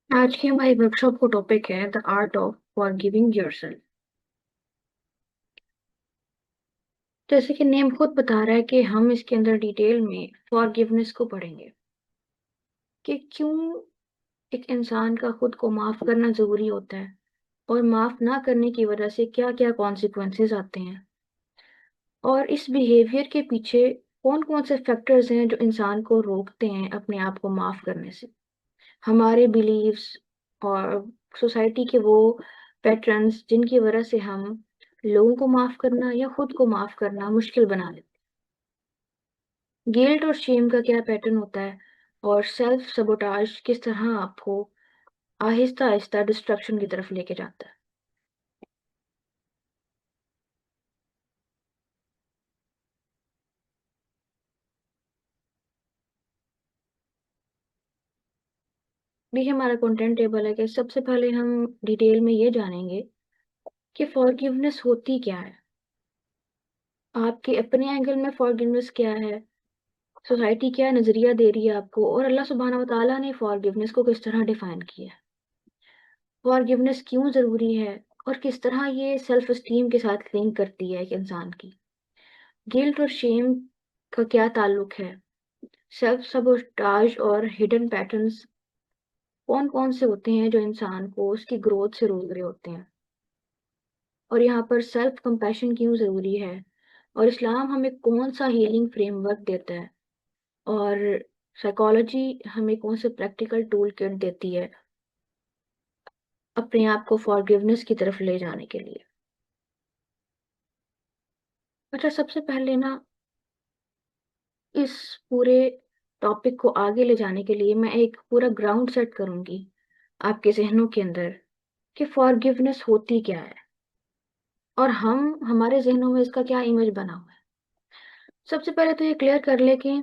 आज के हमारी वर्कशॉप का टॉपिक है the art of forgiving yourself. जैसे कि नेम खुद बता रहा है कि हम इसके अंदर डिटेल में फॉरगिवनेस को पढ़ेंगे कि क्यों एक इंसान का खुद को माफ करना जरूरी होता है और माफ ना करने की वजह से क्या क्या कॉन्सिक्वेंसेस आते हैं और इस बिहेवियर के पीछे कौन कौन से फैक्टर्स हैं जो इंसान को रोकते हैं अपने आप को माफ करने से। हमारे बिलीव्स और सोसाइटी के वो पैटर्न्स जिनकी वजह से हम लोगों को माफ करना या खुद को माफ करना मुश्किल बना लेते हैं। गिल्ट और शेम का क्या पैटर्न होता है और सेल्फ सबोटाज किस तरह आपको आहिस्ता आहिस्ता डिस्ट्रक्शन की तरफ लेके जाता है। देखिए हमारा कंटेंट टेबल है कि सबसे पहले हम डिटेल में ये जानेंगे कि फॉरगिवनेस होती क्या है, आपके अपने एंगल में फॉरगिवनेस क्या है, सोसाइटी क्या नजरिया दे रही है आपको, और अल्लाह सुब्हाना व तआला ने फॉरगिवनेस को किस तरह डिफाइन किया है। फॉरगिवनेस क्यों जरूरी है और किस तरह ये सेल्फ एस्टीम के साथ लिंक करती है एक इंसान की। गिल्ट और शेम का क्या ताल्लुक है, सेल्फ सबोटाज और हिडन पैटर्न्स कौन कौन से होते हैं जो इंसान को उसकी ग्रोथ से रोक रहे होते हैं, और यहाँ पर सेल्फ कंपैशन क्यों जरूरी है, और इस्लाम हमें कौन सा हीलिंग फ्रेमवर्क देता है, और साइकोलॉजी हमें कौन से प्रैक्टिकल टूल किट देती है अपने आप को फॉरगिवनेस की तरफ ले जाने के लिए। अच्छा, सबसे पहले ना इस पूरे टॉपिक को आगे ले जाने के लिए मैं एक पूरा ग्राउंड सेट करूंगी आपके जहनों के अंदर कि फॉरगिवनेस होती क्या है और हम हमारे जहनों में इसका क्या इमेज बना हुआ है। सबसे पहले तो ये क्लियर कर ले कि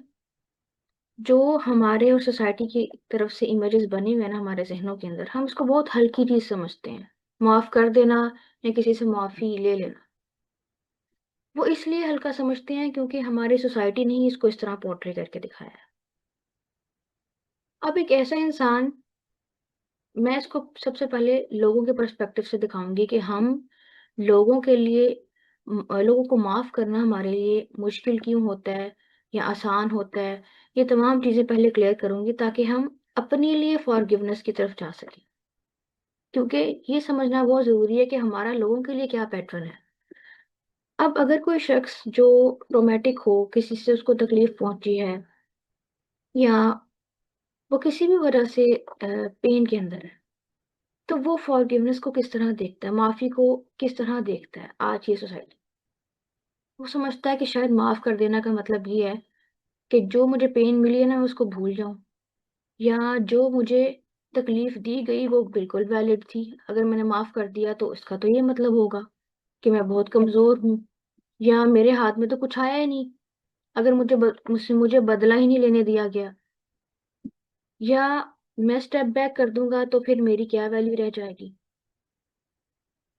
जो हमारे और सोसाइटी की तरफ से इमेजेस बने हुए हैं ना हमारे जहनों के अंदर, हम इसको बहुत हल्की चीज समझते हैं। माफ कर देना या किसी से माफी ले लेना, वो इसलिए हल्का समझते हैं क्योंकि हमारी सोसाइटी ने ही इसको इस तरह पोर्ट्रे करके दिखाया है। अब एक ऐसा इंसान, मैं इसको सबसे पहले लोगों के पर्सपेक्टिव से दिखाऊंगी कि हम लोगों के लिए लोगों को माफ करना हमारे लिए मुश्किल क्यों होता है या आसान होता है। ये तमाम चीजें पहले क्लियर करूंगी ताकि हम अपने लिए फॉरगिवनेस की तरफ जा सकें, क्योंकि ये समझना बहुत जरूरी है कि हमारा लोगों के लिए क्या पैटर्न है। अब अगर कोई शख्स जो ट्रोमेटिक हो, किसी से उसको तकलीफ पहुंची है या वो किसी भी वजह से पेन के अंदर है, तो वो फॉरगिवनेस को किस तरह देखता है, माफी को किस तरह देखता है आज ये सोसाइटी। वो समझता है कि शायद माफ कर देना का मतलब ये है कि जो मुझे पेन मिली है ना मैं उसको भूल जाऊं, या जो मुझे तकलीफ दी गई वो बिल्कुल वैलिड थी, अगर मैंने माफ कर दिया तो इसका तो ये मतलब होगा कि मैं बहुत कमजोर हूँ, या मेरे हाथ में तो कुछ आया ही नहीं अगर मुझसे मुझे बदला ही नहीं लेने दिया गया, या मैं स्टेप बैक कर दूंगा तो फिर मेरी क्या वैल्यू रह जाएगी।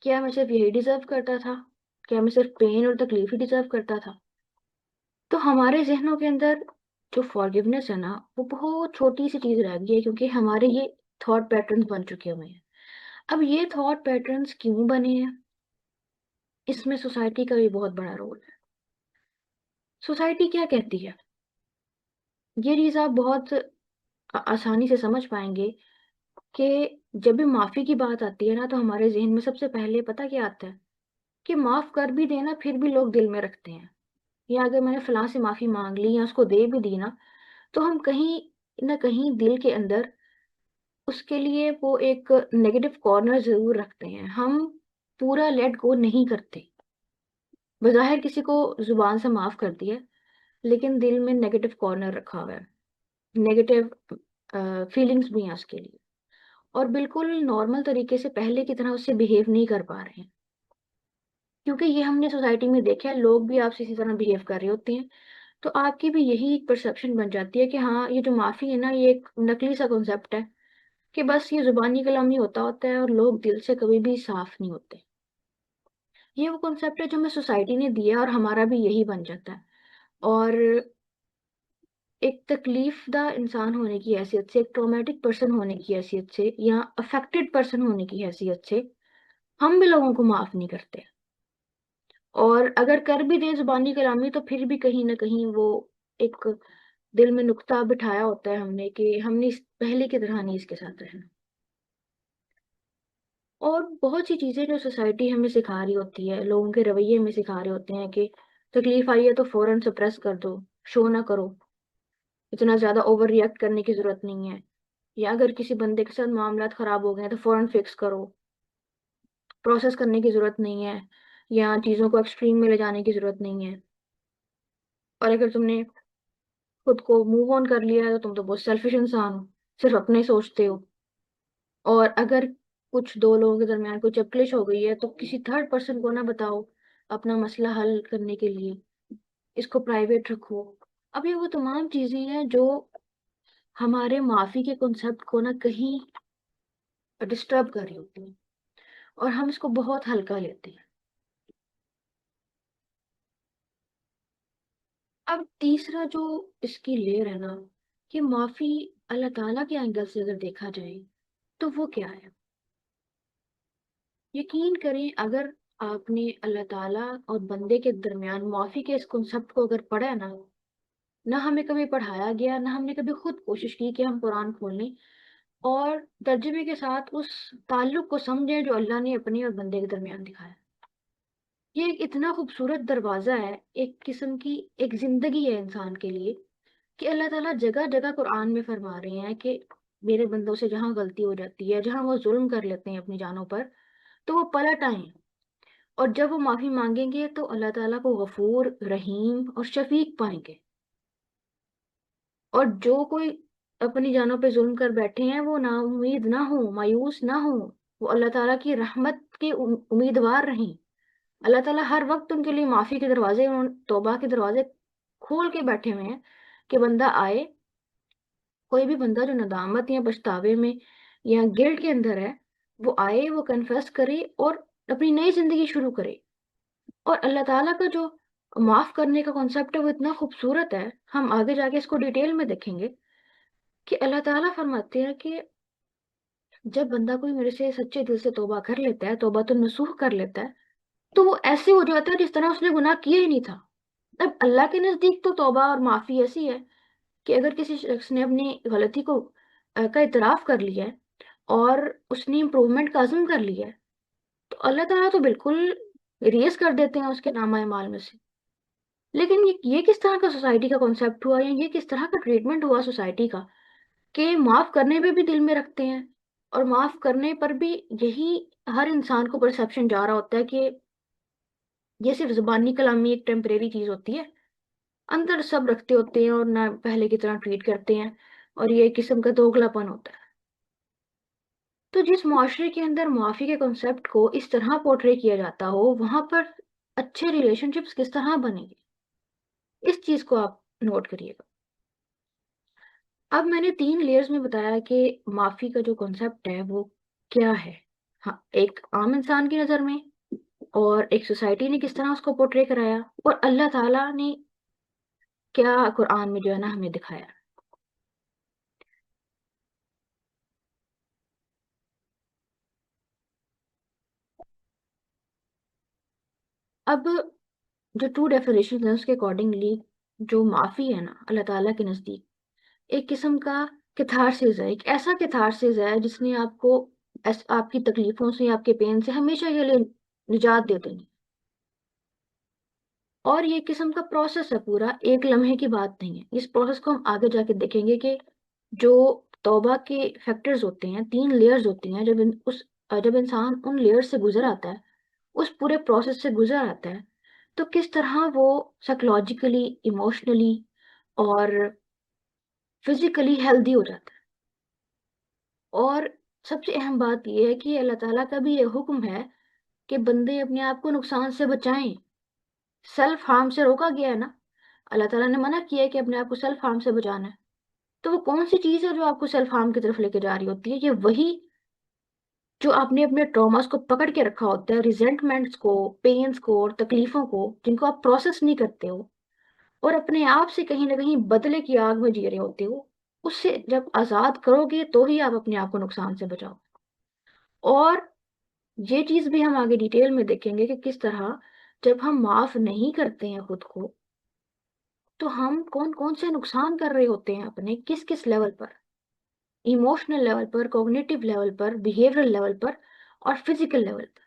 क्या मैं सिर्फ यही डिजर्व करता था, क्या मैं सिर्फ पेन और तकलीफ ही डिजर्व करता था। तो हमारे जहनों के अंदर जो फॉरगिवनेस है ना वो बहुत छोटी सी चीज रह गई है, क्योंकि हमारे ये थॉट पैटर्न्स बन चुके हुए हैं। अब ये थॉट पैटर्न्स क्यों बने हैं, इसमें सोसाइटी का भी बहुत बड़ा रोल है। सोसाइटी क्या कहती है, ये चीज आप बहुत आसानी से समझ पाएंगे कि जब भी माफी की बात आती है ना तो हमारे जहन में सबसे पहले पता क्या आता है कि माफ कर भी देना फिर भी लोग दिल में रखते हैं, या अगर मैंने फलां से माफी मांग ली या उसको दे भी दी ना तो हम कहीं ना कहीं दिल के अंदर उसके लिए वो एक नेगेटिव कॉर्नर जरूर रखते हैं। हम पूरा लेट गो नहीं करते, बज़ाहिर किसी को जुबान से माफ कर दिया लेकिन दिल में नेगेटिव कॉर्नर रखा हुआ है, नेगेटिव फीलिंग्स भी हैं उसके लिए, और बिल्कुल नॉर्मल तरीके से पहले की तरह उससे बिहेव नहीं कर पा रहे हैं, क्योंकि ये हमने सोसाइटी में देखा है लोग भी आपसे इसी तरह बिहेव कर रहे होते हैं। तो आपकी भी यही एक परसेप्शन बन जाती है कि हाँ ये जो माफी है ना ये एक नकली सा कॉन्सेप्ट है, कि बस ये जुबानी कलामी होता होता है और लोग दिल से कभी भी साफ नहीं होते। ये वो कॉन्सेप्ट है जो हमें सोसाइटी ने दिया और हमारा भी यही बन जाता है। और एक तकलीफदा इंसान होने की हैसियत से, एक ट्रॉमेटिक पर्सन होने की हैसियत से या अफेक्टेड पर्सन होने की हैसियत से हम भी लोगों को माफ नहीं करते। और अगर कर भी दें जुबानी कलामी तो फिर भी कहीं न कहीं वो एक दिल में नुक्ता बिठाया होता है हमने कि हमने इस पहले की तरह नहीं इसके साथ रहना। और बहुत सी चीज़ें जो सोसाइटी हमें सिखा रही होती है, लोगों के रवैये हमें सिखा रहे होते हैं कि तकलीफ आई है तो फ़ौरन सप्रेस कर दो, शो ना करो, इतना ज़्यादा ओवर रिएक्ट करने की ज़रूरत नहीं है। या अगर किसी बंदे के साथ मामलात ख़राब हो गए हैं तो फ़ौरन फिक्स करो, प्रोसेस करने की ज़रूरत नहीं है या चीज़ों को एक्सट्रीम में ले जाने की ज़रूरत नहीं है। और अगर तुमने खुद को मूव ऑन कर लिया है तो तुम तो बहुत सेल्फिश इंसान हो, सिर्फ़ अपने ही सोचते हो। और अगर कुछ 2 लोगों के दरमियान कोई चपकलिश हो गई है तो किसी थर्ड पर्सन को ना बताओ अपना मसला हल करने के लिए, इसको प्राइवेट रखो। अब ये वो तमाम चीज़ें हैं जो हमारे माफ़ी के कॉन्सेप्ट को ना कहीं डिस्टर्ब कर रही होती हैं और हम इसको बहुत हल्का लेते हैं। अब तीसरा जो इसकी लेयर है ना, कि माफ़ी अल्लाह ताला के एंगल से अगर देखा जाए, तो वो क्या है? यकीन करें अगर आपने अल्लाह ताला और बंदे के दरमियान माफ़ी के इस कॉन्सेप्ट को अगर पढ़ा है ना हमें कभी पढ़ाया गया, ना हमने कभी खुद कोशिश की कि हम कुरान खोल लें और तर्जुमे के साथ उस ताल्लुक को समझें जो अल्लाह ने अपने और बंदे के दरमियान दिखाया। ये एक इतना खूबसूरत दरवाज़ा है, एक किस्म की एक ज़िंदगी है इंसान के लिए कि अल्लाह ताला जगह-जगह कुरान में फरमा रहे हैं कि मेरे बंदों से जहाँ गलती हो जाती है, जहाँ वो ज़ुल्म कर लेते हैं अपनी जानों पर, तो वो पलट आएँ और जब वो माफ़ी माँगेंगे तो अल्लाह ताला को गफ़ूर, रहीम और शफ़ीक पाएँगे। और जो कोई अपनी जानों पे ज़ुल्म कर बैठे हैं, वो नाउम्मीद ना हों, मायूस ना हों, वो अल्लाह ताला की रहमत के उम्मीदवार रहें। अल्लाह ताला हर वक़्त उनके लिए माफ़ी के दरवाज़े और तौबा के दरवाज़े खोल के बैठे हुए हैं कि बंदा आए, कोई भी बंदा जो नदामत या पछतावे में या गिल्ट के अंदर है, वो आए, वो कन्फेस करे और अपनी नई ज़िंदगी शुरू करे। और अल्लाह ताला का जो माफ़ करने का कॉन्सेप्ट है, वो इतना खूबसूरत है, हम आगे जाके इसको डिटेल में देखेंगे कि अल्लाह ताला फरमाते हैं कि जब बंदा कोई मेरे से सच्चे दिल से तौबा कर लेता है, तौबातुन नसूह कर लेता है, तो वो ऐसे हो जाता है जिस तरह उसने गुनाह किया ही नहीं था। अब अल्लाह के नज़दीक तो तौबा और माफ़ी ऐसी है कि अगर किसी शख्स ने अपनी गलती को का इतराफ़ कर लिया है और उसने इम्प्रूवमेंट का अज़्म कर लिया है, तो अल्लाह ताला तो बिल्कुल इरेज़ कर देते हैं उसके नामा-ए-माल में से। लेकिन ये किस तरह का सोसाइटी का कॉन्सेप्ट हुआ या ये किस तरह का ट्रीटमेंट हुआ सोसाइटी का कि माफ़ करने पे भी दिल में रखते हैं और माफ़ करने पर भी यही हर इंसान को परसेप्शन जा रहा होता है कि ये सिर्फ़ ज़ुबानी कलामी एक टेम्परेरी चीज़ होती है। अंदर सब रखते होते हैं और ना पहले की तरह ट्रीट करते हैं और ये एक किस्म का दोगलापन होता है। तो जिस मुआशरे के अंदर माफ़ी के कॉन्सेप्ट को इस तरह पोर्ट्रे किया जाता हो, वहाँ पर अच्छे रिलेशनशिप्स किस तरह बनेंगे? इस चीज़ को आप नोट करिएगा। अब मैंने 3 लेयर्स में बताया कि माफ़ी का जो कॉन्सेप्ट है वो क्या है? हाँ, एक आम इंसान की नज़र में और एक सोसाइटी ने किस तरह उसको पोर्ट्रे कराया और अल्लाह ताला ने क्या कुरान में जो है ना हमें दिखाया। अब जो ट्रू डेफिनेशन है उसके अकॉर्डिंगली जो माफ़ी है ना अल्लाह ताला के नज़दीक एक किस्म का कैथारसिस है, एक ऐसा कैथारसिस है जिसने आपको आपकी तकलीफ़ों से, आपके पेन से हमेशा के लिए निजात दे देनी। और ये किस्म का प्रोसेस है पूरा, एक लम्हे की बात नहीं है। इस प्रोसेस को हम आगे जाके देखेंगे कि जो तौबा के फैक्टर्स होते हैं, 3 लेयर्स होती हैं, जब इंसान उन लेयर्स से गुज़र आता है, उस पूरे प्रोसेस से गुज़र आता है, तो किस तरह वो साइकोलॉजिकली, इमोशनली और फिज़िकली हेल्दी हो जाता है। और सबसे अहम बात ये है कि अल्लाह ताला का भी ये हुक्म है कि बंदे अपने आप को नुकसान से बचाएँ। सेल्फ हार्म से रोका गया है ना, अल्लाह ताला ने मना किया है कि अपने आप को सेल्फ हार्म से बचाना है। तो वो कौन-सी चीज़ है जो आपको सेल्फ हार्म की तरफ लेके जा रही होती है? ये वही जो आपने अपने ट्रॉमास को पकड़ के रखा होता है, रिज़ेंटमेंट्स को, पेन्स को और तकलीफ़ों को, जिनको आप प्रोसेस नहीं करते हो और अपने आप से कहीं ना कहीं बदले की आग में जी रहे होते हो। उससे जब आजाद करोगे तो ही आप अपने आप को नुकसान से बचाओ। और ये चीज भी हम आगे डिटेल में देखेंगे कि किस तरह जब हम माफ नहीं करते हैं खुद को, तो हम कौन कौन से नुकसान कर रहे होते हैं अपने किस किस लेवल पर, इमोशनल लेवल पर, कॉग्निटिव लेवल पर, बिहेवियरल लेवल पर और फिजिकल लेवल पर।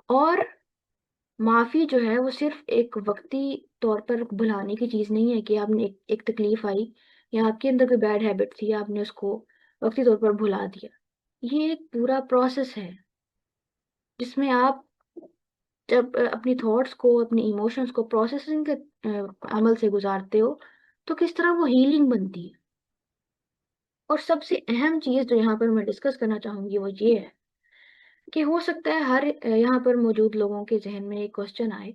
और माफी जो है वो सिर्फ एक वक्ती तौर पर भुलाने की चीज नहीं है कि आपने एक तकलीफ आई या आपके अंदर कोई बैड हैबिट थी, आपने उसको वक्ती तौर पर भुला दिया। ये एक पूरा प्रोसेस है जिसमें आप जब अपनी थॉट्स को, अपनी इमोशंस को प्रोसेसिंग के अमल से गुजारते हो, तो किस तरह वो हीलिंग बनती है। और सबसे अहम चीज जो यहाँ पर मैं डिस्कस करना चाहूंगी वो ये है कि हो सकता है हर यहाँ पर मौजूद लोगों के जहन में एक क्वेश्चन आए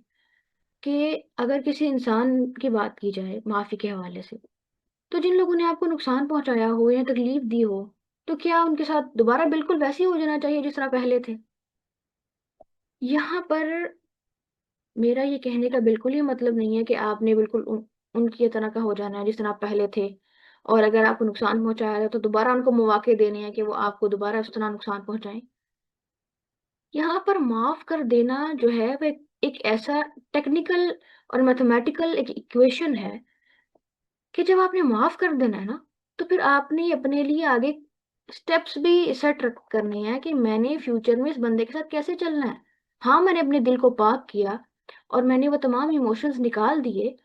कि अगर किसी इंसान की बात की जाए माफी के हवाले से, तो जिन लोगों ने आपको नुकसान पहुंचाया हो या तकलीफ दी हो, तो क्या उनके साथ दोबारा बिल्कुल वैसे ही हो जाना चाहिए जिस तरह पहले थे? यहाँ पर मेरा ये कहने का बिल्कुल ही मतलब नहीं है कि आपने बिल्कुल उनकी तरह का हो जाना है जिस तरह आप पहले थे। और अगर आपको नुकसान पहुंचाया है तो दोबारा उनको मौके देने हैं कि वो आपको दोबारा उस तरह नुकसान पहुंचाएं। यहाँ पर माफ कर देना जो है वो एक ऐसा टेक्निकल और मैथमेटिकल एक इक्वेशन है कि जब आपने माफ कर देना है ना, तो फिर आपने अपने लिए आगे स्टेप्स भी सेट करने हैं कि मैंने फ्यूचर में इस बंदे के साथ कैसे चलना है। हाँ, मैंने अपने दिल को पाक किया और मैंने वो तमाम इमोशंस निकाल दिए,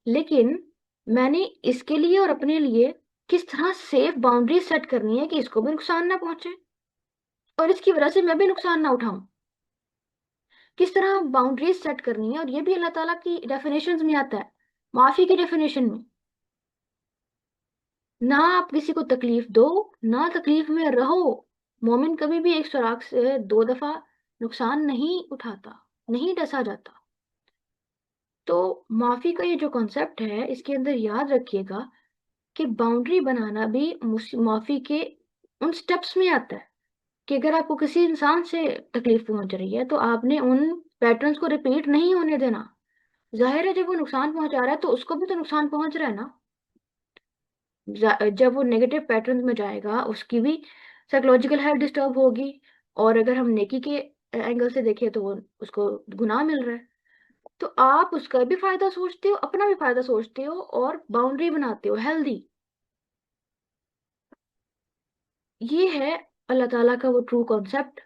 लेकिन मैंने इसके लिए और अपने लिए किस तरह सेफ बाउंड्री सेट करनी है कि इसको भी नुकसान ना पहुंचे और इसकी वजह से मैं भी नुकसान ना उठाऊं। किस तरह बाउंड्रीज सेट करनी है, और ये भी अल्लाह ताला की डेफिनेशंस में आता है, माफी की डेफिनेशन में। ना आप किसी को तकलीफ दो, ना तकलीफ में रहो। मोमिन कभी भी एक सुराग से दो दफा नुकसान नहीं उठाता, नहीं डसा जाता। तो माफी का ये जो कॉन्सेप्ट है, इसके अंदर याद रखिएगा कि बाउंड्री बनाना भी माफी के उन स्टेप्स में आता है कि अगर आपको किसी इंसान से तकलीफ पहुंच रही है तो आपने उन पैटर्न्स को रिपीट नहीं होने देना। जाहिर है जब वो नुकसान पहुंचा रहा है तो उसको भी तो नुकसान पहुंच रहा है ना। जब वो नेगेटिव पैटर्न में जाएगा उसकी भी साइकोलॉजिकल हेल्थ डिस्टर्ब होगी। और अगर हम नेकी के एंगल से देखें तो वो उसको गुनाह मिल रहा है। तो आप उसका भी फायदा सोचते हो, अपना भी फायदा सोचते हो और बाउंड्री बनाते हो हेल्दी। ये है अल्लाह ताला का वो ट्रू कॉन्सेप्ट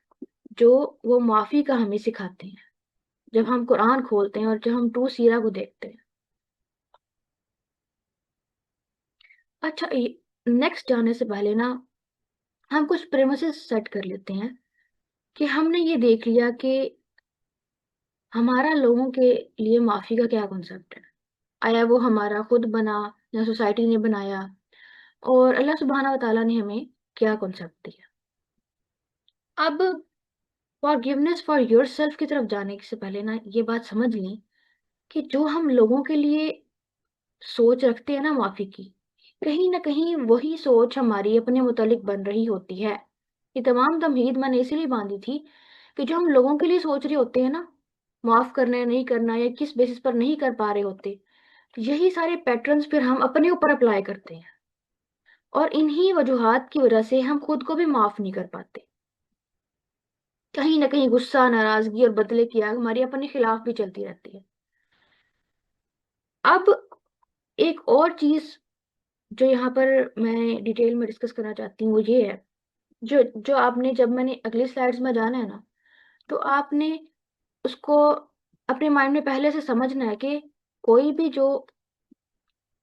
जो वो माफी का हमें सिखाते हैं जब हम कुरान खोलते हैं और जब हम ट्रू सीरा को देखते हैं। अच्छा, नेक्स्ट जाने से पहले ना हम कुछ प्रेमिसेस सेट कर लेते हैं कि हमने ये देख लिया कि हमारा लोगों के लिए माफी का क्या कॉन्सेप्ट है। आया वो हमारा खुद बना या सोसाइटी ने बनाया, और अल्लाह सुब्हाना व तआला ने हमें क्या कॉन्सेप्ट दिया। अब फॉरगिवनेस फॉर योरसेल्फ की तरफ जाने से पहले ना ये बात समझ लें कि जो हम लोगों के लिए सोच रखते हैं ना माफी की, कहीं ना कहीं वही सोच हमारी अपने मुतालिक बन रही होती है। ये तमाम तमहीद मैंने इसीलिए बांधी थी कि जो हम लोगों के लिए सोच रहे होते हैं ना, माफ करना या नहीं करना या किस बेसिस पर नहीं कर पा रहे होते, यही सारे पैटर्न्स फिर हम अपने ऊपर अप्लाई करते हैं। और इन्हीं वजूहात की वजह से हम खुद को भी माफ नहीं कर पाते। कहीं ना कहीं गुस्सा, नाराजगी और बदले की आग हमारी अपने खिलाफ भी चलती रहती है। अब एक और चीज जो यहाँ पर मैं डिटेल में डिस्कस करना चाहती हूँ वो ये है, जो जो आपने, जब मैंने अगली स्लाइड्स में जाना है ना, तो आपने उसको अपने माइंड में पहले से समझना है कि कोई भी जो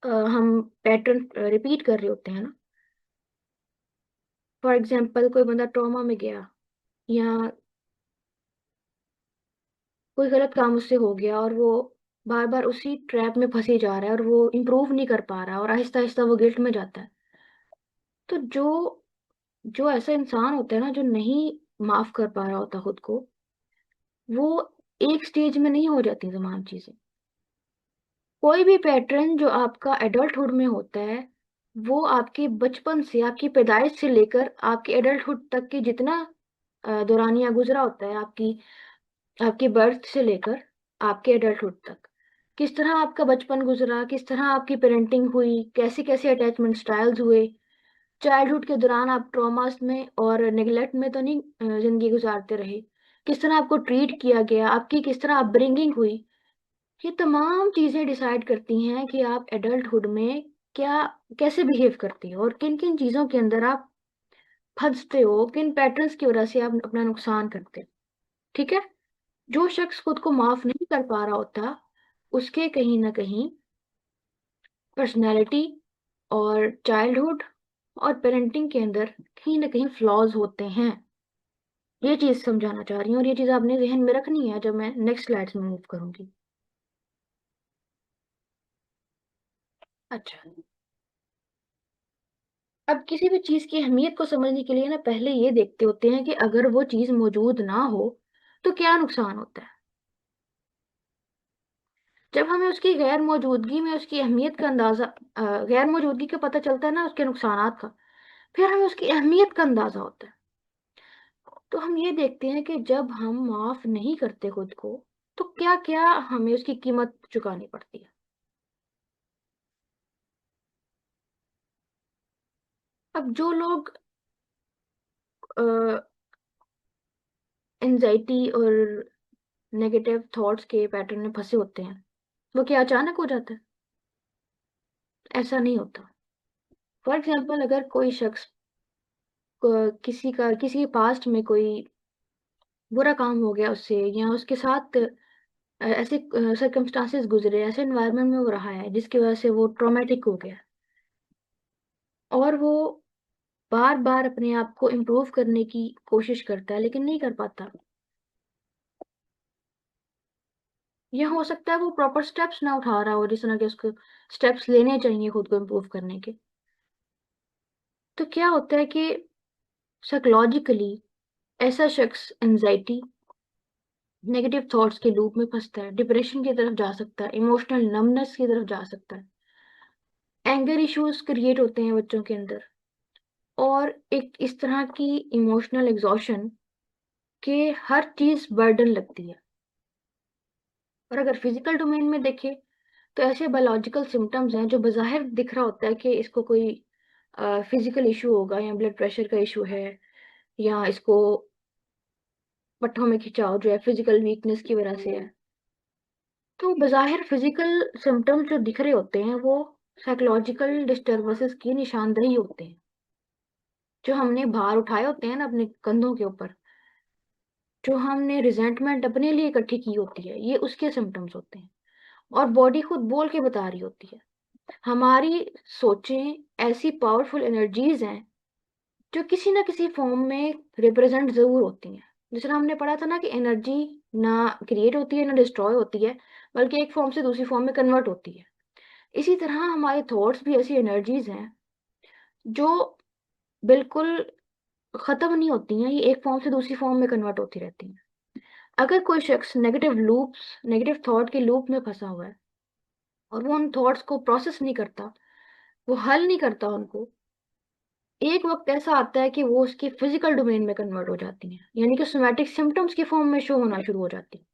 हम पैटर्न रिपीट कर रहे होते हैं ना, फॉर एग्जाम्पल कोई बंदा ट्रॉमा में गया या कोई गलत काम उससे हो गया और वो बार बार उसी ट्रैप में फंसे जा रहा है और वो इम्प्रूव नहीं कर पा रहा और आहिस्ता आहिस्ता वो गिल्ट में जाता है। तो जो जो ऐसा इंसान होता है ना जो नहीं माफ कर पा रहा होता खुद को, वो एक स्टेज में नहीं हो जाती तमाम चीजें। कोई भी पैटर्न जो आपका एडल्टहुड में होता है, वो आपके बचपन से, आपकी पैदाइश से लेकर आपके एडल्टहुड तक की जितना दौरानिया गुजरा होता है, आपकी आपके बर्थ से लेकर आपके एडल्टहुड तक, किस तरह आपका बचपन गुजरा, किस तरह आपकी पेरेंटिंग हुई, कैसे कैसे अटैचमेंट स्टाइल्स हुए, चाइल्डहुड के दौरान आप ट्रॉमास में और नेग्लेक्ट में तो नहीं जिंदगी गुजारते रहे, किस तरह आपको ट्रीट किया गया, आपकी किस तरह अपब्रिंगिंग हुई। ये तमाम चीजें डिसाइड करती हैं कि आप एडल्टहुड में क्या कैसे बिहेव करती हो और किन किन चीजों के अंदर आप फंसते हो, किन पैटर्न्स की वजह से आप अपना नुकसान करते हो। ठीक है। जो शख्स खुद को माफ नहीं कर पा रहा होता, उसके कहीं ना कहीं पर्सनैलिटी और चाइल्डहुड और पेरेंटिंग के अंदर कहीं ना कहीं फ्लॉज होते हैं। ये चीज समझाना चाह रही हूँ और ये चीज आपने जहन में रखनी है जब मैं नेक्स्ट स्लाइड्स में मूव करूंगी। अच्छा। अब किसी भी चीज की अहमियत को समझने के लिए ना पहले ये देखते होते हैं कि अगर वो चीज मौजूद ना हो तो क्या नुकसान होता है। जब हमें उसकी गैर मौजूदगी में उसकी अहमियत का अंदाजा गैर मौजूदगी का पता चलता है ना, उसके नुकसानात का, फिर हमें उसकी अहमियत का अंदाजा होता है। तो हम ये देखते हैं कि जब हम माफ नहीं करते खुद को तो क्या क्या हमें उसकी कीमत चुकानी पड़ती है। अब जो लोग एंजाइटी और नेगेटिव थॉट्स के पैटर्न में फंसे होते हैं, वो क्या अचानक हो जाता है? ऐसा नहीं होता। फॉर एग्जाम्पल, अगर कोई शख्स किसी पास्ट में कोई बुरा काम हो गया उससे, या उसके साथ ऐसे सर्कमस्टांसेस गुजरे, ऐसे एनवायरनमेंट में वो रहा है जिसकी वजह से वो ट्रॉमेटिक हो गया, और वो बार बार अपने आप को इम्प्रूव करने की कोशिश करता है लेकिन नहीं कर पाता। यह हो सकता है वो प्रॉपर स्टेप्स ना उठा रहा हो जिस तरह के उसको स्टेप्स लेने चाहिए खुद को इम्प्रूव करने के। तो क्या होता है कि साइकोलॉजिकली ऐसा शख्स एंजाइटी, नेगेटिव थॉट्स के लूप में फंसता है, डिप्रेशन की तरफ जा सकता है, इमोशनल नमनेस की तरफ जा सकता है, एंगर इश्यूज क्रिएट होते हैं बच्चों के अंदर, और एक इस तरह की इमोशनल एग्जॉशन के हर चीज बर्डन लगती है। और अगर फिजिकल डोमेन में देखें तो ऐसे बायोलॉजिकल सिम्टम्स हैं जो बाहर दिख रहा होता है कि इसको कोई फिजिकल इशू होगा, या ब्लड प्रेशर का इशू है, या इसको पट्टों में खिंचाव जो है फिजिकल वीकनेस की वजह से है। तो बाहर फिजिकल सिम्टम्स जो दिख रहे होते हैं वो साइकोलॉजिकल डिस्टर्बेंसेस की निशानदेही होते हैं। जो हमने भार उठाए होते हैं ना अपने कंधों के ऊपर, जो हमने रिजेंटमेंट अपने लिए इकट्ठी की होती है, ये उसके सिम्टम्स होते हैं। और बॉडी खुद बोल के बता रही होती है। हमारी सोचें ऐसी पावरफुल एनर्जीज हैं जो किसी ना किसी फॉर्म में रिप्रेजेंट जरूर होती हैं। जिस तरह हमने पढ़ा था ना कि एनर्जी ना क्रिएट होती है ना डिस्ट्रॉय होती है, बल्कि एक फॉर्म से दूसरी फॉर्म में कन्वर्ट होती है। इसी तरह हमारे थॉट्स भी ऐसी एनर्जीज हैं जो बिल्कुल खत्म नहीं होती हैं, ये एक फॉर्म से दूसरी फॉर्म में कन्वर्ट होती रहती हैं। अगर कोई शख्स नेगेटिव थॉट के लूप में फंसा हुआ है और वो उन थॉट्स को प्रोसेस नहीं करता, वो हल नहीं करता उनको, एक वक्त ऐसा आता है कि वो उसकी फिजिकल डोमेन में कन्वर्ट हो जाती हैं, यानी कि सोमैटिक सिम्टम्स की फॉर्म में शो होना शुरू हो जाती है।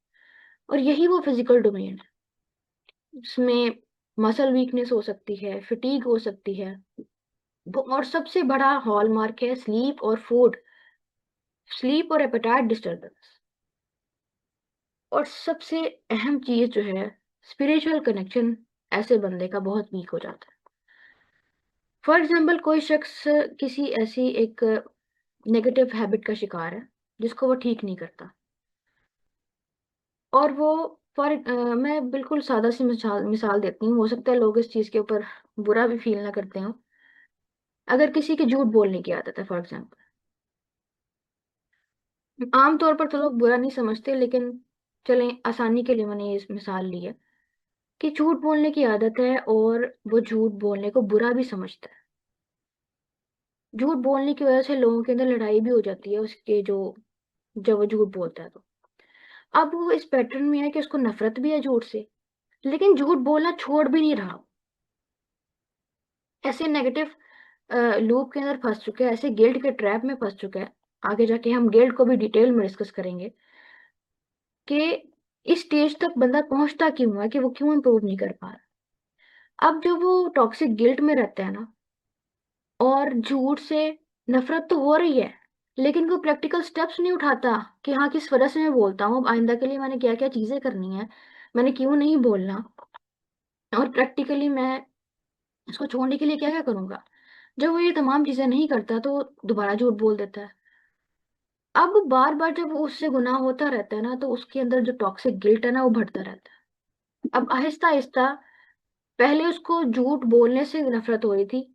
और यही वो फिजिकल डोमेन है। इसमें मसल वीकनेस हो सकती है, फिटीग हो सकती है, और सबसे बड़ा हॉलमार्क है स्लीप और एपेटाइट डिस्टर्बेंस। और सबसे अहम चीज जो है, स्पिरिचुअल कनेक्शन ऐसे बंदे का बहुत वीक हो जाता है। फॉर एग्जाम्पल, कोई शख्स किसी ऐसी एक नेगेटिव हैबिट का शिकार है जिसको वो ठीक नहीं करता, और वो मैं बिल्कुल सादा सी मिसाल मिसाल देती हूँ, हो सकता है लोग इस चीज के ऊपर बुरा भी फील ना करते हो। अगर किसी की झूठ बोलने की आदत है, फॉर एग्जाम्पल, आमतौर पर तो लोग बुरा नहीं समझते, लेकिन चलें आसानी के लिए मैंने ये मिसाल ली है कि झूठ बोलने की आदत है और वो झूठ बोलने को बुरा भी समझता है। झूठ बोलने की वजह से लोगों के अंदर लड़ाई भी हो जाती है उसके जो जब वो झूठ बोलता है तो। अब वो इस पैटर्न में है कि उसको नफरत भी है झूठ से, लेकिन झूठ बोलना छोड़ भी नहीं रहा। ऐसे नेगेटिव लूप के अंदर फंस चुका है, ऐसे गिल्ट के ट्रैप में फंस चुका है। आगे जाके हम गिल्ट को भी डिटेल में डिस्कस करेंगे कि इस स्टेज तक बंदा पहुंचता क्यों है कि वो क्यों इंप्रूव नहीं कर पा रहा। अब जब वो टॉक्सिक गिल्ट में रहता है ना, और झूठ से नफरत तो हो रही है, लेकिन वो प्रैक्टिकल स्टेप्स नहीं उठाता कि हाँ किस वजह से मैं बोलता हूँ, अब आइंदा के लिए मैंने क्या क्या चीजें करनी है, मैंने क्यों नहीं बोलना, और प्रैक्टिकली मैं इसको छोड़ने के लिए क्या क्या करूंगा। जब वो ये तमाम चीजें नहीं करता तो वो दोबारा झूठ बोल देता है। अब बार बार जब वो उससे गुनाह होता रहता है ना, तो उसके अंदर जो टॉक्सिक गिल्ट है ना वो बढ़ता रहता है। अब आहिस्ता आहिस्ता, पहले उसको झूठ बोलने से नफरत हो रही थी,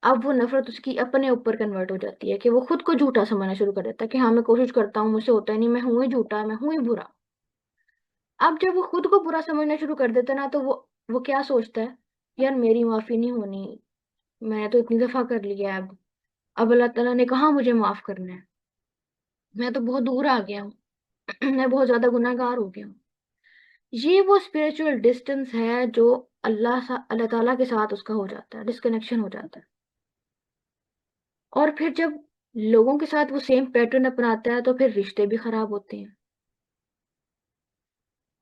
अब वो नफरत उसकी अपने ऊपर कन्वर्ट हो जाती है कि वो खुद को झूठा समझना शुरू कर देता है कि हाँ मैं कोशिश करता हूँ, मुझसे होता ही नहीं, मैं हूं ही झूठा, मैं हूं ही बुरा। अब जब वो खुद को बुरा समझना शुरू कर देता है ना, तो वो क्या सोचता है, यार मेरी माफी नहीं होनी, मैं तो इतनी दफा कर लिया है, अब अल्लाह ताला ने कहा मुझे माफ करना है, मैं तो बहुत दूर आ गया हूँ, मैं बहुत ज्यादा गुनाहगार हो गया हूँ। ये वो स्पिरिचुअल डिस्टेंस है जो अल्लाह ताला के साथ उसका हो जाता है, डिस्कनेक्शन हो जाता है। और फिर जब लोगों के साथ वो सेम पैटर्न अपनाता है, तो फिर रिश्ते भी खराब होते हैं,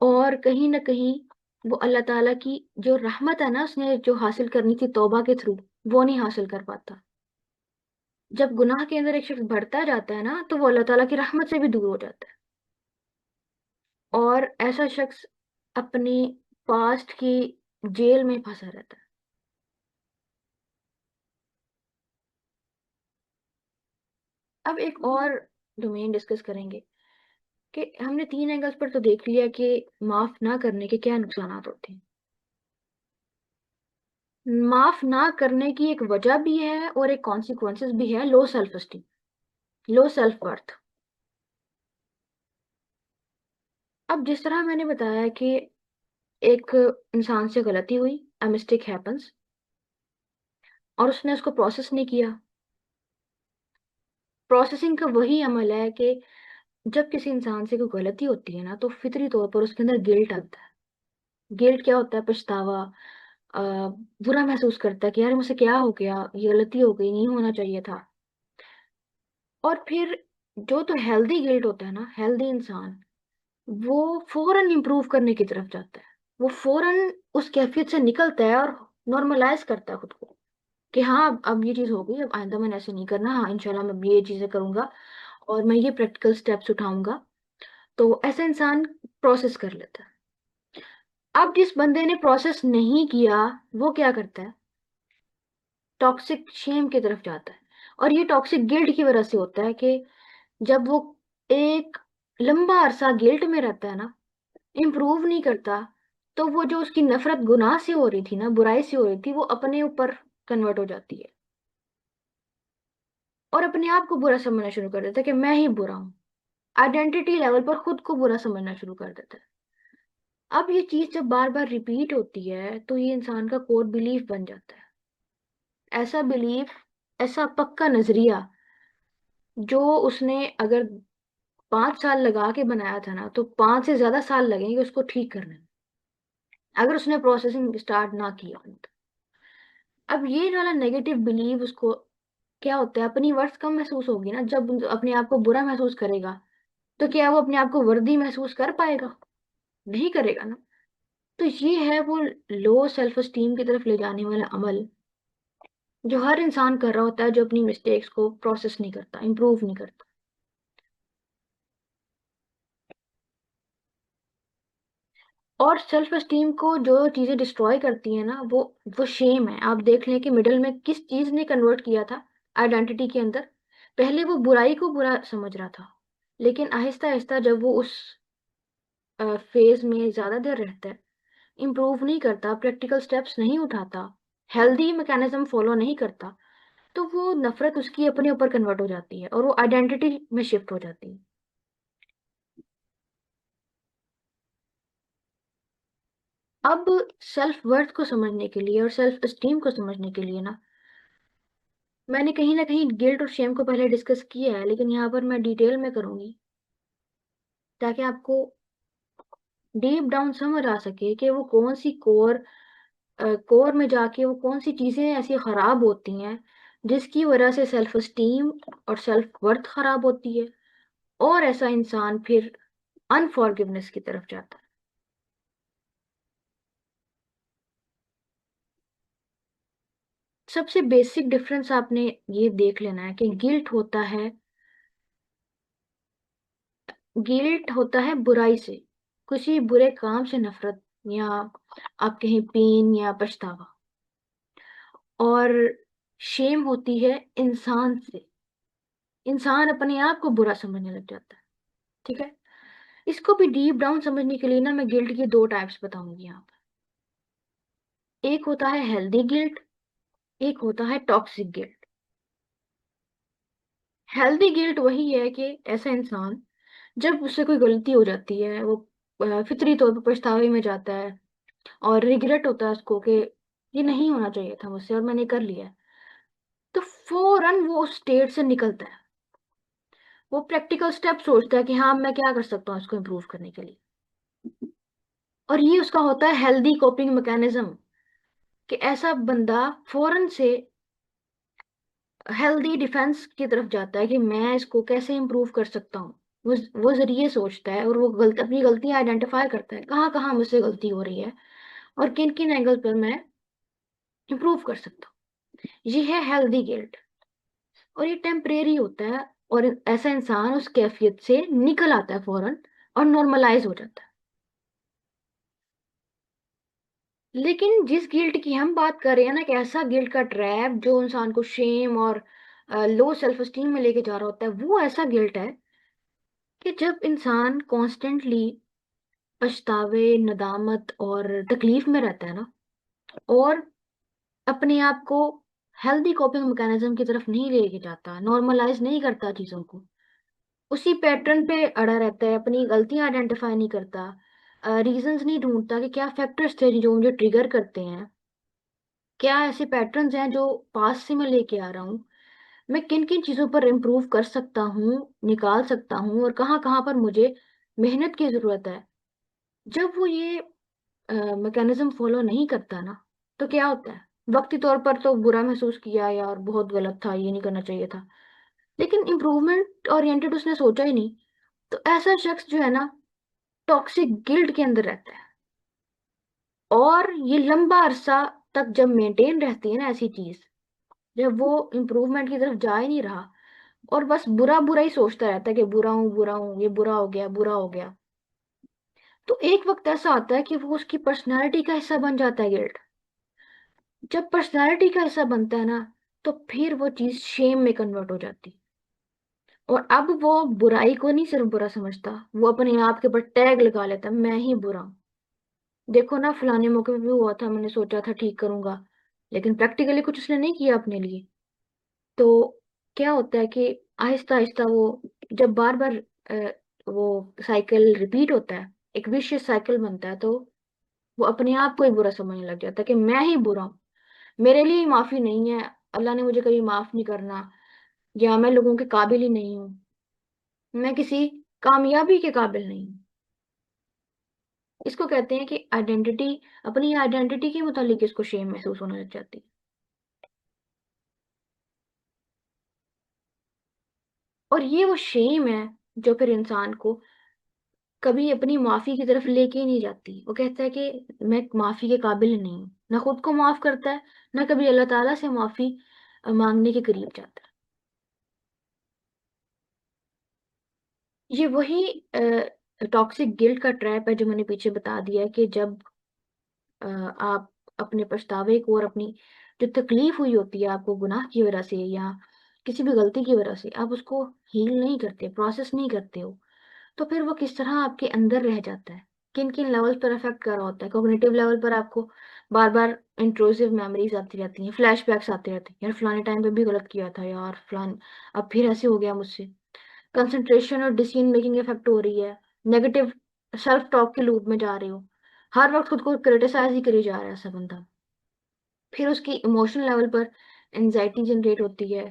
और कहीं ना कहीं वो अल्लाह ताला की जो रहमत है ना, उसने जो हासिल करनी थी तौबा के थ्रू, वो नहीं हासिल कर पाता। जब गुनाह के अंदर एक शख्स बढ़ता जाता है ना, तो वो अल्लाह ताला की रहमत से भी दूर हो जाता है, और ऐसा शख्स अपनी पास्ट की जेल में फंसा रहता है। अब एक और डोमेन डिस्कस करेंगे कि हमने 3 एंगल्स पर तो देख लिया कि माफ ना करने के क्या नुकसान होते हैं। माफ ना करने की एक वजह भी है और एक कॉन्सिक्वेंसेस भी है, low self esteem, low self worth. अब जिस तरह मैंने बताया कि एक इंसान से गलती हुई, अ मिस्टेक हैपेंस, और उसने उसको प्रोसेस नहीं किया। प्रोसेसिंग का वही अमल है कि जब किसी इंसान से कोई गलती होती है ना, तो फितरी तौर पर उसके अंदर गिल्ट आता है। गिल्ट क्या होता है? पछतावा, अ, बुरा महसूस करता है कि यार मुझसे क्या हो गया, ये गलती हो गई, नहीं होना चाहिए था। और फिर जो तो हेल्दी गिल्ट होता है ना, हेल्दी इंसान वो फौरन इम्प्रूव करने की तरफ जाता है, वो फौरन उस कैफियत से निकलता है और नॉर्मलाइज करता है खुद को कि हाँ अब ये चीज हो गई, अब आइंदा मैंने ऐसे नहीं करना, हाँ इंशाल्लाह मैं अब ये चीजें करूंगा और मैं ये प्रैक्टिकल स्टेप्स उठाऊंगा। तो ऐसा इंसान प्रोसेस कर लेता है। अब जिस बंदे ने प्रोसेस नहीं किया, वो क्या करता है? टॉक्सिक शेम की तरफ जाता है। और ये टॉक्सिक गिल्ट की वजह से होता है कि जब वो एक लंबा अरसा गिल्ट में रहता है ना, इम्प्रूव नहीं करता, तो वो जो उसकी नफरत गुनाह से हो रही थी ना, बुराई से हो रही थी, वो अपने ऊपर कन्वर्ट हो जाती है, और अपने आप को बुरा समझना शुरू कर देता है कि मैं ही बुरा हूँ। आइडेंटिटी लेवल पर खुद को बुरा समझना शुरू कर देता है। अब ये चीज जब बार बार रिपीट होती है, तो ये इंसान का कोर बिलीफ बन जाता है। ऐसा बिलीफ, ऐसा पक्का नजरिया, जो उसने अगर 5 साल लगा के बनाया था ना, तो 5 से ज्यादा साल लगेंगे उसको ठीक करने में, अगर उसने प्रोसेसिंग स्टार्ट ना किया तो। अब ये वाला नेगेटिव बिलीव उसको क्या होता है, अपनी वर्थ कम महसूस होगी ना, जब अपने आप को बुरा महसूस करेगा, तो क्या वो अपने आप को वर्दी महसूस कर पाएगा? नहीं करेगा ना। तो ये है वो लो सेल्फ एस्टीम की तरफ ले जाने वाला अमल, जो हर इंसान कर रहा होता है जो अपनी मिस्टेक्स को प्रोसेस नहीं करता, इंप्रूव नहीं करता। और सेल्फ एस्टीम को जो चीजें डिस्ट्रॉय करती है ना, वो शेम है। आप देख लें कि मिडिल में किस चीज ने कन्वर्ट किया था आइडेंटिटी के अंदर। पहले वो बुराई को बुरा समझ रहा था, लेकिन आहिस्ता आहिस्ता जब वो उस फेज में ज्यादा देर रहता है, इम्प्रूव नहीं करता, प्रैक्टिकल स्टेप्स नहीं उठाता, हेल्दी मैकेनिज्म फॉलो नहीं करता, तो वो नफरत उसकी अपने ऊपर कन्वर्ट हो जाती है और वो आइडेंटिटी में शिफ्ट हो जाती है। अब सेल्फ वर्थ को समझने के लिए और सेल्फ एस्टीम को समझने के लिए ना, मैंने कहीं ना कहीं गिल्ट और शेम को पहले डिस्कस किया है, लेकिन यहाँ पर मैं डिटेल में करूंगी ताकि आपको डीप डाउन समझ आ सके कि वो कौन सी कोर में जाके वो कौन सी चीजें ऐसी खराब होती हैं जिसकी वजह से सेल्फ एस्टीम और सेल्फ वर्थ खराब होती है, और ऐसा इंसान फिर अनफॉरगिवनेस की तरफ जाता है। सबसे बेसिक डिफरेंस आपने ये देख लेना है कि गिल्ट होता है बुराई से, किसी बुरे काम से नफरत, या आप कहें पेन या पछतावा। और शेम होती है इंसान से, इंसान अपने आप को बुरा समझने लग जाता है। ठीक है, इसको भी डीप डाउन समझने के लिए ना मैं गिल्ट की दो टाइप्स बताऊंगी यहाँ पर। एक होता है हेल्दी गिल्ट, एक होता है टॉक्सिक गिल्ट। हेल्दी गिल्ट वही है कि ऐसा इंसान जब उससे कोई गलती हो जाती है, वो फितरी तौर पर पछतावे में जाता है और रिग्रेट होता है उसको कि ये नहीं होना चाहिए था मुझसे और मैंने कर लिया है, तो फौरन वो उस स्टेट से निकलता है। वो प्रैक्टिकल स्टेप सोचता है कि हाँ मैं क्या कर सकता हूँ इसको इम्प्रूव करने के लिए। और ये उसका होता है हेल्दी कोपिंग मैकेनिज्म, कि ऐसा बंदा फौरन से हेल्दी डिफेंस की तरफ जाता है कि मैं इसको कैसे इम्प्रूव कर सकता हूँ। वो जरिए सोचता है और वो अपनी गलतियां आइडेंटिफाई करता है, कहाँ कहाँ मुझसे गलती हो रही है और किन किन एंगल पर मैं इम्प्रूव कर सकता हूँ। ये है हेल्दी गिल्ट, और ये टेम्परेरी होता है। और ऐसा इंसान उस कैफियत से निकल आता है फौरन और नॉर्मलाइज हो जाता है। लेकिन जिस गिल्ट की हम बात कर रहे हैं ना, कि ऐसा गिल्ट का ट्रैप जो इंसान को शेम और लो सेल्फ स्टीम में लेके जा रहा होता है, वो ऐसा गिल्ट है कि जब इंसान कॉन्स्टेंटली पछतावे, नदामत और तकलीफ में रहता है ना, और अपने आप को हेल्दी कोपिंग मैकेनिज्म की तरफ नहीं लेके जाता, नॉर्मलाइज नहीं करता चीजों को, उसी पैटर्न पे अड़ा रहता है, अपनी गलतियां आइडेंटिफाई नहीं करता, रीजंस नहीं ढूंढता कि क्या फैक्टर्स थे जो मुझे ट्रिगर करते हैं, क्या ऐसे पैटर्न्स हैं जो पास से मैं लेके आ रहा हूँ, मैं किन किन चीजों पर इम्प्रूव कर सकता हूँ, निकाल सकता हूँ, और कहाँ कहाँ पर मुझे मेहनत की जरूरत है। जब वो ये मैकेनिज्म फॉलो नहीं करता ना, तो क्या होता है, वक्ती तौर पर तो बुरा महसूस किया यार, बहुत गलत था, ये नहीं करना चाहिए था, लेकिन इम्प्रूवमेंट ओरिएंटेड उसने सोचा ही नहीं। तो ऐसा शख्स जो है ना, टॉक्सिक गिल्ट के अंदर रहता है। और ये लंबा अरसा तक जब मेंटेन रहती है ना ऐसी चीज, जब वो इम्प्रूवमेंट की तरफ जा ही नहीं रहा और बस बुरा बुरा ही सोचता रहता है कि बुरा हूँ, ये बुरा हो गया, बुरा हो गया, तो एक वक्त ऐसा आता है कि वो उसकी पर्सनालिटी का हिस्सा बन जाता है गिल्ट। जब पर्सनालिटी का हिस्सा बनता है ना, तो फिर वो चीज शेम में कन्वर्ट हो जाती। और अब वो बुराई को नहीं सिर्फ बुरा समझता, वो अपने आप के ऊपर टैग लगा लेता है, मैं ही बुरा हूं। देखो ना, फलाने मौके पे भी हुआ था, मैंने सोचा था ठीक करूंगा, लेकिन प्रैक्टिकली कुछ उसने नहीं किया अपने लिए। तो क्या होता है कि आहिस्ता आहिस्ता वो, जब बार बार वो साइकिल रिपीट होता है, एक विशियस साइकिल बनता है, तो वो अपने आप को ही बुरा समझने लग जाता है कि मैं ही बुरा हूँ, मेरे लिए ही माफी नहीं है, अल्लाह ने मुझे कभी माफ नहीं करना, या मैं लोगों के काबिल ही नहीं हूँ, मैं किसी कामयाबी के काबिल नहीं हूँ। इसको कहते हैं कि आइडेंटिटी, अपनी आइडेंटिटी के मुतालिक इसको शेम महसूस होने लग जाती है। और ये वो शेम है जो फिर इंसान को कभी अपनी माफी की तरफ लेके ही नहीं जाती। वो कहता है कि मैं माफी के काबिल नहीं हूँ, ना खुद को माफ करता है, ना कभी अल्लाह ताला से माफी मांगने के करीब जाता है। ये वही टॉक्सिक गिल्ट का ट्रैप है जो मैंने पीछे बता दिया है, कि जब आप अपने पछतावे को और अपनी जो तकलीफ हुई होती है आपको गुनाह की वजह से या किसी भी गलती की वजह से, आप उसको हील नहीं करते, प्रोसेस नहीं करते हो, तो फिर वो किस तरह आपके अंदर रह जाता है, किन किन लेवल पर अफेक्ट कर रहा होता है। कॉग्निटिव लेवल पर आपको बार बार इंट्रूसिव मेमोरीज आती रहती हैं, फ्लैशबैक्स आते रहते हैं, यार फलाने टाइम पे भी गलत किया था यार, फलान अब फिर ऐसे हो गया मुझसे। कंसंट्रेशन और डिसीजन मेकिंग इफेक्ट हो रही है, नेगेटिव सेल्फ टॉक के लूप में जा रहे हो, हर वक्त खुद को क्रिटिसाइज ही करी जा रहा है ऐसा बंदा। फिर उसकी इमोशनल लेवल पर एंजाइटी जनरेट होती है,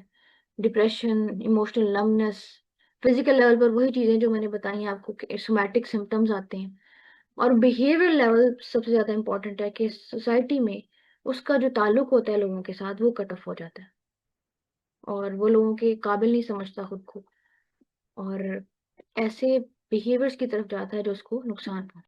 depression, emotional numbness. Physical level पर वही चीजें जो मैंने बताई हैं आपको, सोमैटिक सिम्टम्स आते हैं। और बिहेवियर लेवल सबसे ज्यादा इंपॉर्टेंट है, कि सोसाइटी में उसका जो ताल्लुक होता है लोगों के साथ, वो कट ऑफ हो जाता है और वो लोगों के काबिल नहीं समझता खुद को। और ऐसे बिहेवियर्स की तरफ जाता है जो उसको नुकसान पहुँचाता है।